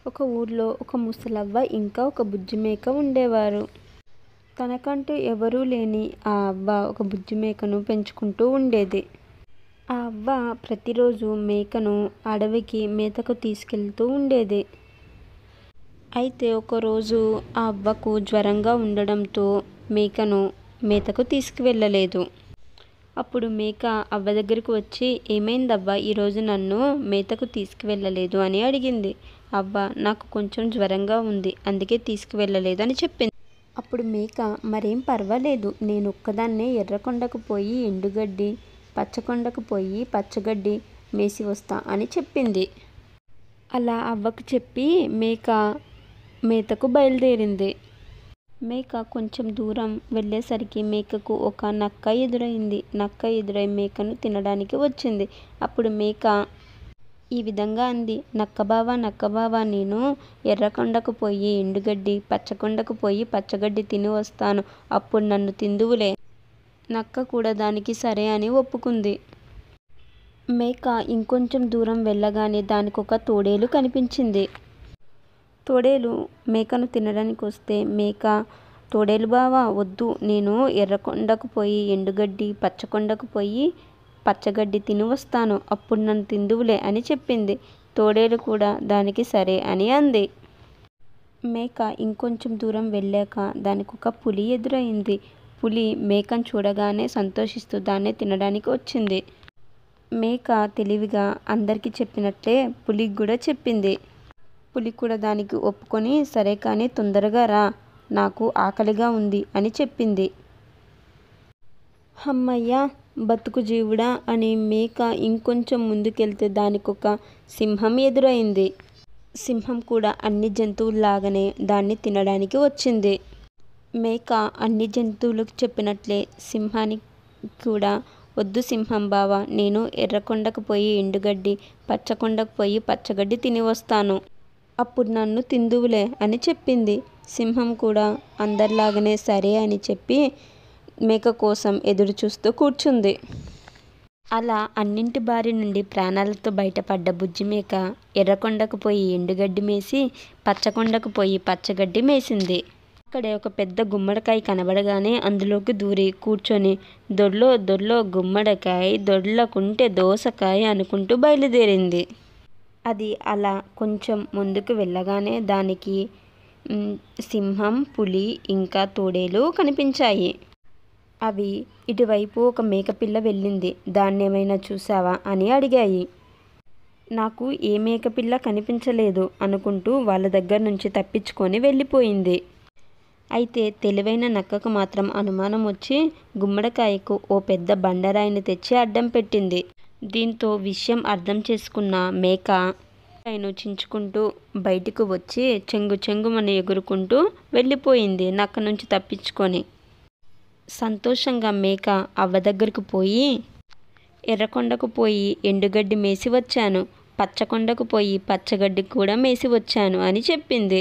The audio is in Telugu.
ఒక ఊర్లో ఒక ముసలవ్వ ఇంకా ఒక బుజ్జి మేక ఉండేవారు. తనకంటూ ఎవరూ లేని ఆ అవ్వ ఒక బుజ్జి మేకను పెంచుకుంటూ ఉండేది. ఆ అవ్వ ప్రతిరోజు మేకను అడవికి మేతకు తీసుకెళ్తూ ఉండేది. అయితే ఒకరోజు ఆ అవ్వకు జ్వరంగా ఉండడంతో మేకను మేతకు తీసుకువెళ్ళలేదు. అప్పుడు మేక అవ్వ దగ్గరకు వచ్చి, "ఏమైందవ్వ, ఈరోజు నన్ను మేతకు తీసుకువెళ్ళలేదు" అని అడిగింది. అవ్వ, "నాకు కొంచెం జ్వరంగా ఉంది, అందుకే తీసుకువెళ్ళలేదు" అని చెప్పింది. అప్పుడు మేక, "మరేం పర్వాలేదు, నేను ఒక్కదాన్నే ఎర్రకొండకు పోయి ఎండుగడ్డి, పచ్చకొండకు పోయి పచ్చగడ్డి మేసి వస్తా" అని చెప్పింది. అలా అవ్వకు చెప్పి మేక మేతకు బయలుదేరింది. మేక కొంచెం దూరం వెళ్ళేసరికి మేకకు ఒక నక్క ఎదురైంది. నక్క ఎదురై మేకను తినడానికి వచ్చింది. అప్పుడు మేక ఈ విధంగా అంది, "నక్కబావ, నక్కబావ, నేను ఎర్రకొండకు పోయి ఎండుగడ్డి, పచ్చకొండకు పోయి పచ్చగడ్డి తిని వస్తాను, అప్పుడు నన్ను తిందువులే." నక్క కూడా దానికి సరే అని ఒప్పుకుంది. మేక ఇంకొంచెం దూరం వెళ్ళగానే దానికొక తోడేలు కనిపించింది. తోడేలు మేకను తినడానికి వస్తే మేక, "తోడేలు బావా, వద్దు, నేను ఎర్రకొండకు పోయి ఎండుగడ్డి, పచ్చకొండకు పోయి పచ్చగడ్డి తిని వస్తాను, అప్పుడు నన్ను తిందువులే" అని చెప్పింది. తోడేలు కూడా దానికి సరే అని అంది. మేక ఇంకొంచెం దూరం వెళ్ళాక దానికొక పులి ఎదురైంది. పులి మేకను చూడగానే సంతోషిస్తూ దాన్ని తినడానికి వచ్చింది. మేక తెలివిగా అందరికీ చెప్పినట్లే పులికి కూడా చెప్పింది. పులి కూడా దానికి ఒప్పుకొని, "సరే కానీ తొందరగా రా, నాకు ఆకలిగా ఉంది" అని చెప్పింది. "హమ్మయ్య, బతుకు జీవుడా" అని మేక ఇంకొంచెం ముందుకెళ్తే దానికొక సింహం ఎదురైంది. సింహం కూడా అన్ని జంతువుల్లాగానే దాన్ని తినడానికి వచ్చింది. మేక అన్ని జంతువులకు చెప్పినట్లే సింహానికి కూడా, "వద్దు సింహం బావ, నేను ఎర్రకొండకు పోయి ఎండుగడ్డి, పచ్చకొండకు పోయి పచ్చగడ్డి తిని వస్తాను, అప్పుడు నన్ను తిందువులే" అని చెప్పింది. సింహం కూడా అందరిలాగానే సరే అని చెప్పి మేక కోసం ఎదురు చూస్తూ కూర్చుంది. అలా అన్నింటి బారి నుండి ప్రాణాలతో బయటపడ్డ బుజ్జి మేక ఎర్రకొండకు పోయి ఎండుగడ్డి మేసి, పచ్చకొండకు పోయి పచ్చగడ్డి మేసింది. అక్కడే ఒక పెద్ద గుమ్మడికాయ కనబడగానే అందులోకి దూరి కూర్చొని, "దొర్లో దొర్లో గుమ్మడికాయ, దొర్లకుంటే దోసకాయ" అనుకుంటూ బయలుదేరింది. అది అలా కొంచెం ముందుకు వెళ్ళగానే దానికి సింహం, పులి ఇంకా తోడేలు కనిపించాయి. అవి ఇటువైపు ఒక మేకపిల్ల వెళ్ళింది, "దాన్నేమైనా చూసావా" అని అడిగాయి. "నాకు ఏ మేకపిల్ల కనిపించలేదు" అనుకుంటూ వాళ్ళ దగ్గర నుంచి తప్పించుకొని వెళ్ళిపోయింది. అయితే తెలివైన నక్కకు మాత్రం అనుమానం వచ్చి గుమ్మడికాయకు ఓ పెద్ద బండరాయిని తెచ్చి అడ్డం పెట్టింది. దీంతో విషయం అర్థం చేసుకున్న మేక కాయను చించుకుంటూ బయటకు వచ్చి చెంగు చెంగుమని ఎగురుకుంటూ వెళ్ళిపోయింది నక్క నుంచి తప్పించుకొని. సంతోషంగా మేక అవ్వ దగ్గరకు పోయి, "ఎర్రకొండకు పోయి ఎండుగడ్డి మేసి వచ్చాను, పచ్చకొండకు పోయి పచ్చగడ్డి కూడా మేసి వచ్చాను" అని చెప్పింది.